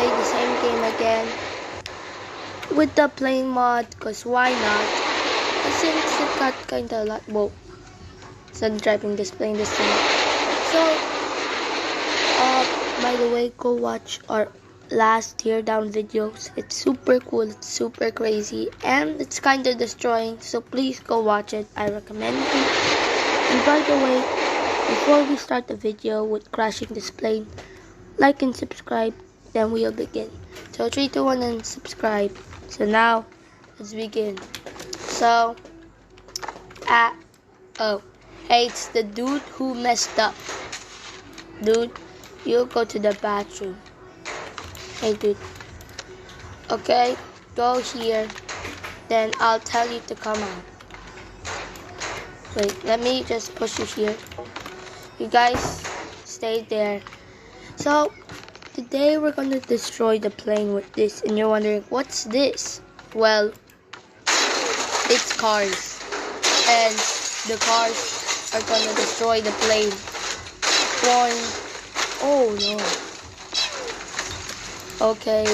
play the same game again with the plane mod, cause why not? Since it got kinda like, whoa, so I'm driving this plane this time. So, by the way, go watch our last teardown videos. It's super cool, it's super crazy, and it's kinda destroying, so please go watch it. I recommend it. And by the way, before we start the video with crashing this plane, like and subscribe, then we'll begin. So 3, 2, 1 and subscribe. So now, let's begin. So, oh, hey, it's the dude who messed up. Dude, you go to the bathroom. Hey dude. Okay, go here. Then I'll tell you to come out. Wait, let me just push you here. You guys stay there. So, today we're gonna destroy the plane with this. And you're wondering, what's this? Well, it's cars. And the cars are gonna destroy the plane. Boing. Oh no. Okay.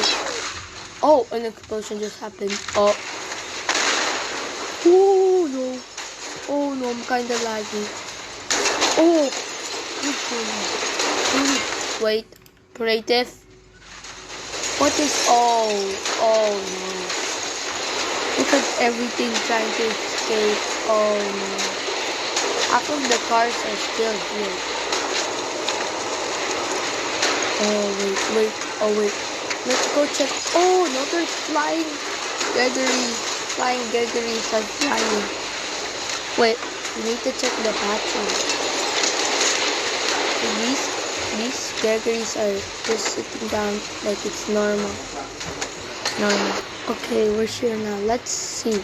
Oh, an explosion just happened. Oh. Oh no. Oh no, I'm kinda laggy. Oh. Wait. Creative. What is... Oh no. Look at everything trying to escape. Oh no. Half of the cars are still here. Oh wait. Let's go check. Oh no, there's flying Gregories are flying. Wait, we need to check the battery. These Gregories are just sitting down like it's normal. Okay, we're here now. Let's see.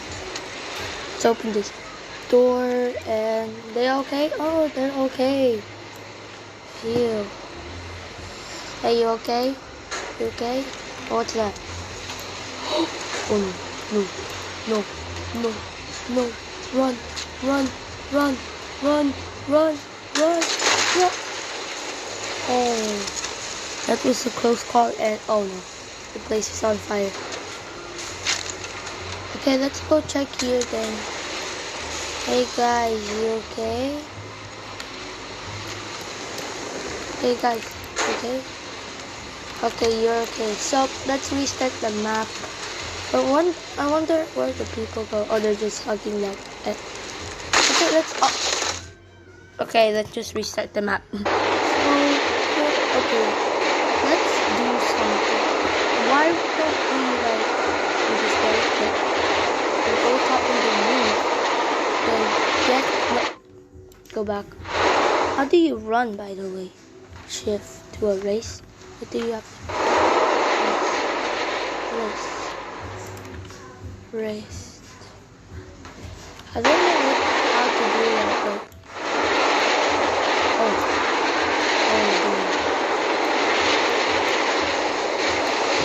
Let's open this door and they okay? Oh, they're okay. Phew. Hey, you okay? You okay? Oh, what's that? Oh no. Run. Oh, that was a close call and oh no, the place is on fire. Okay, let's go check here then. Hey guys, you okay? Hey guys, okay? Okay, you're okay. So let's restart the map. But I wonder where the people go. Oh, they're just hugging that. Okay, let's just restart the map. Okay, let's do something. Why don't we just get it and go top of the roof? Then go back. How do you run, by the way? Shift to a race. What do you have to race? I don't know how to do that, but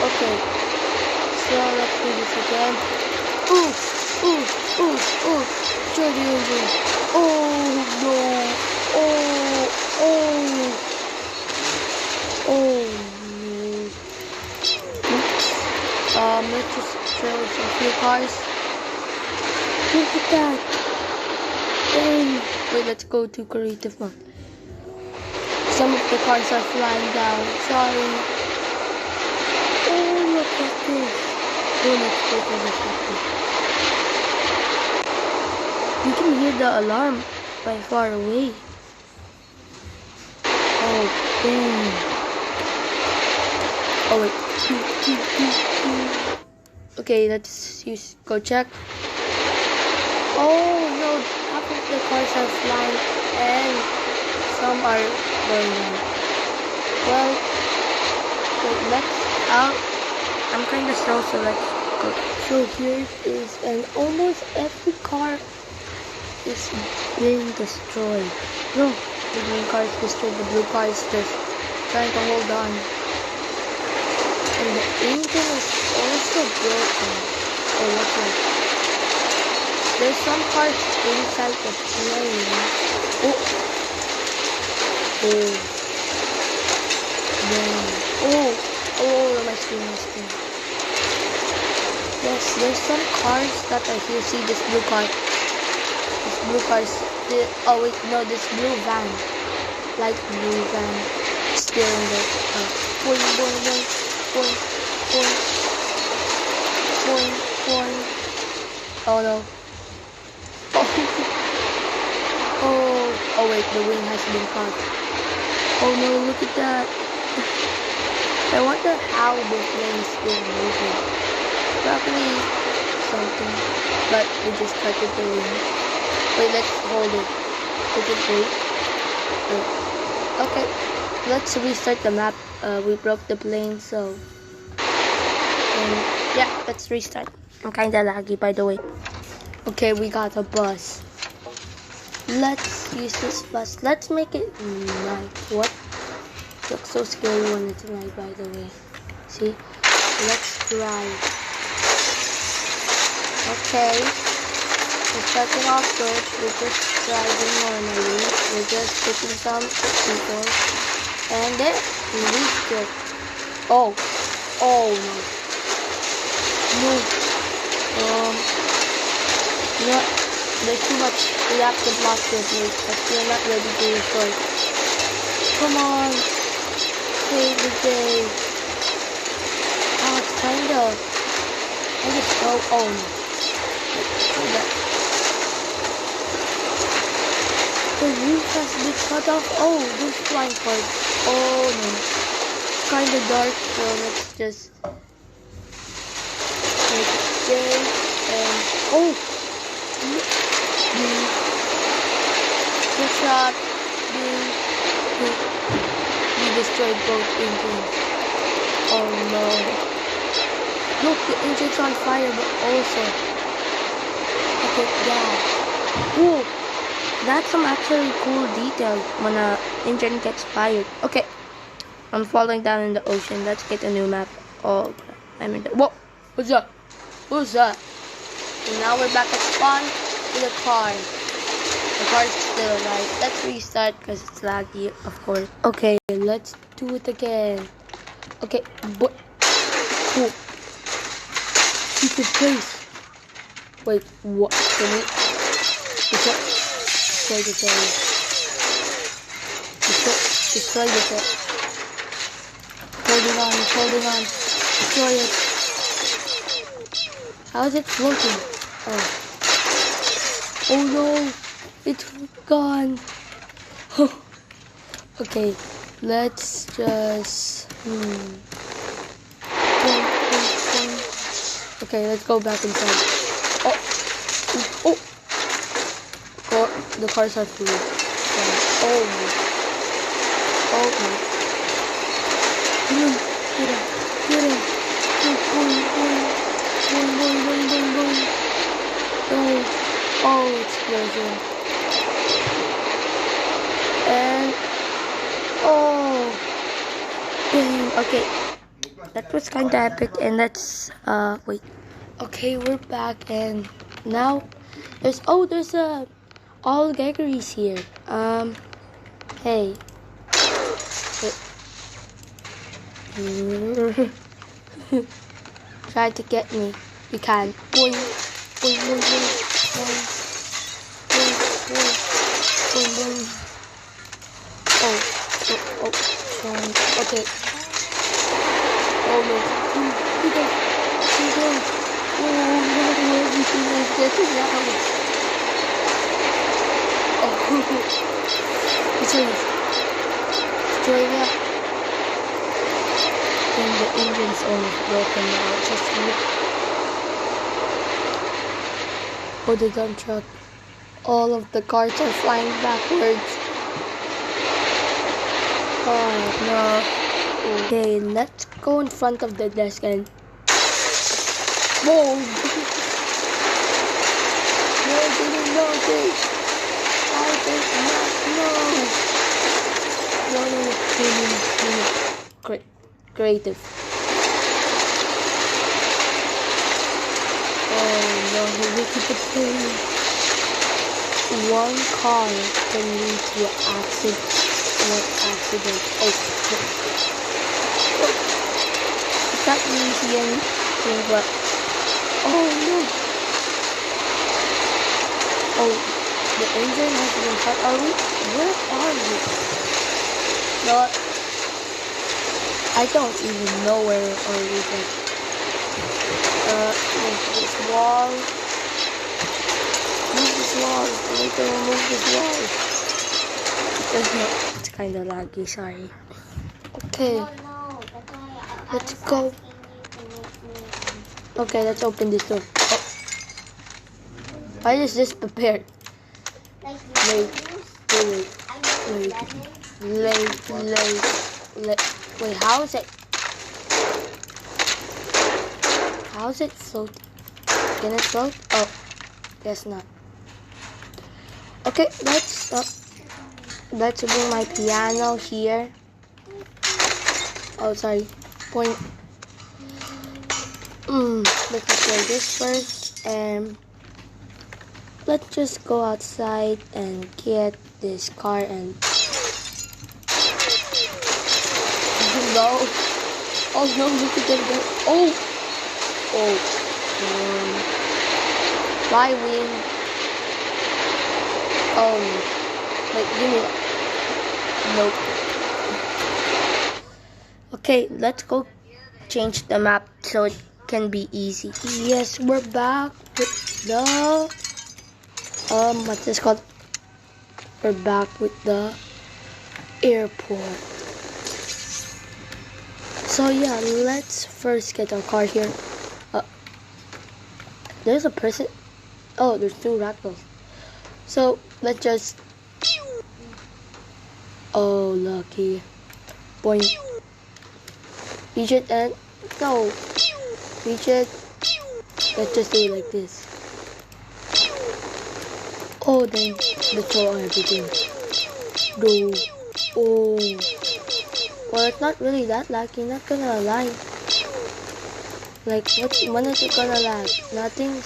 okay, so let's do this again. Ooh, show the engine. Oh no, let's just throw some few cars. Look at that. Dang. Wait, let's go to creative mode. Some of the cars are flying down. Sorry. Oh, look at this. Oh, let's go to the factory. You can hear the alarm by far away. Oh, dang. Oh, wait. Okay, let's go check. Oh no, half of the cars are flying and some are going on. Well, wait, I'm kind of slow, so let's go. So here it is, and almost every car is being destroyed. No, the green car is destroyed, the blue car is just trying to hold on. And the engine is also broken. Oh, look at that. There's some parts inside the plane. Oh. Oh, my screen. cars that are here. See this blue car. This blue car is still. Oh wait, no, this blue van. Light blue van. Still in the. Boing, boing, boing, boing, boing, boing, boing. Oh no. Oh wait, the wing has been caught. Oh no, look at that. I wonder how the plane is still moving. Probably something, but we just cut it the wing. Wait, let's hold it. Take it wait. Okay, let's restart the map. We broke the plane, so yeah, let's restart. I'm kinda laggy, by the way. Okay, we got a bus. Let's use this bus. Let's make it night. What? Looks so scary when it's night, by the way. See? Let's drive. Okay. We're starting off good. We're just driving normally. We're just taking some people. And then we reached it. Oh. Oh no. No. No. There's too much. We have to block this place, but we're not ready to record. Come on. Save the day. Oh, it's kind of. I just go. Oh no. The roof has been cut off. Oh, those flying parts. Oh no. It's kind of dark, so let's just make it stay. And oh. Good shot. We destroyed both engines. Oh no. Look, the engine's on fire, but also. Okay, yeah. Whoa. That's some actually cool detail when an engine gets fired. Okay. I'm falling down in the ocean. Let's get a new map. Oh, crap. I'm in the. Whoa. What's that? What's that? And now we're back at spawn with a car. The car's still alive. Let's restart because it's laggy, of course. Okay, let's do it again. Okay, but cool. Secret place. Wait, what? Can we? Destroy the thing. Destroy the thing. Holding on, holding on. Destroy it. How is it floating? Oh. Oh no. It's gone. Okay, let's just. Okay, let's go back inside. Oh, the cars are full. Oh, okay. Get in. Boom. Oh, explosion. And oh, dang. Okay, that was kind of epic. And let's wait. Okay, we're back, and now there's all Gregory's here. Hey. Try to get me. You can. Boing. Okay. Oh no. He goes. Oh, everything is getting out. Destroy that. And the engine's almost broken now. Just look. Oh, the dump truck. All of the cars are flying backwards. Oh no. Okay, let's go in front of the desk and whoa! No, I didn't notice. I did not know. No. Great. Creative. Oh no, look at the plane. One car can lead to an accident. Oh, is that easy anything? But oh no. Oh, the engine has been cut. Are we? Where are we? No, I don't even know where are we. Move this wall. Move this wall. I need to remove this wall. It's kind of laggy. Sorry. Okay. Let's go. Okay, let's open this door. Oh. Why is this prepared? Wait. Wait, how is it? How is it float? Can it float? Oh, guess not. Okay, let's bring my piano here. Oh, sorry. Point. Let's play this first, and let's just go outside and get this car and no. Oh no, look at them go. Why win? Wait, give me that. Nope. Okay, let's go change the map so it can be easy. Yes, we're back with the what's this called? We're back with the airport. So yeah, let's first get our car here. There's a person. Oh, there's two raccoons. So let's just. Oh, lucky. Point. Reach it and no. Reach it. Let's just do it like this. Oh, then let's throw everything. Go. Oh. Well, it's not really that lucky. Not gonna lie. Like, when is it gonna lag? Nothing?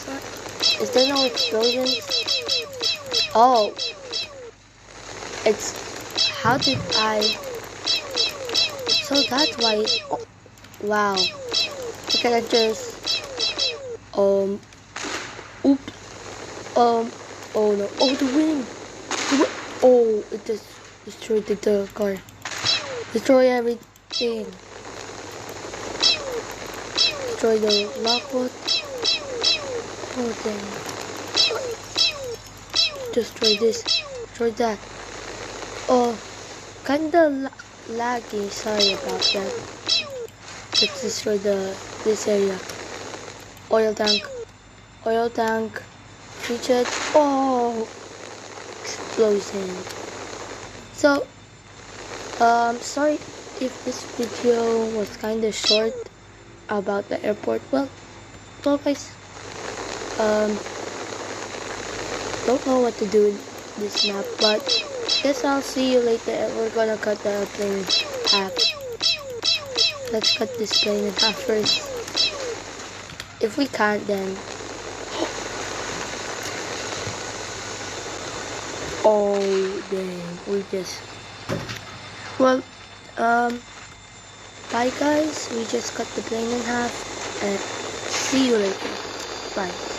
Is there no explosions? Oh. It's... How did I... So that's why... Oh, wow. Okay, let's just... Oops. Oh no. Oh, the wind! Oh, it just destroyed the car. Destroy everything. Destroy the lockwood. Oh, dang. Destroy this. Destroy that. Oh, kinda laggy. Sorry about that. Let's destroy this area. Oil tank. Oil tank. Reach it. Oh, explosion. So, sorry if this video was kinda short about the airport. Well guys, don't know what to do with this map, but guess I'll see you later. We're gonna cut the plane in half. Let's cut this plane in half first. If we can't, then oh dang, we just bye guys, we just cut the plane in half and see you later. Bye.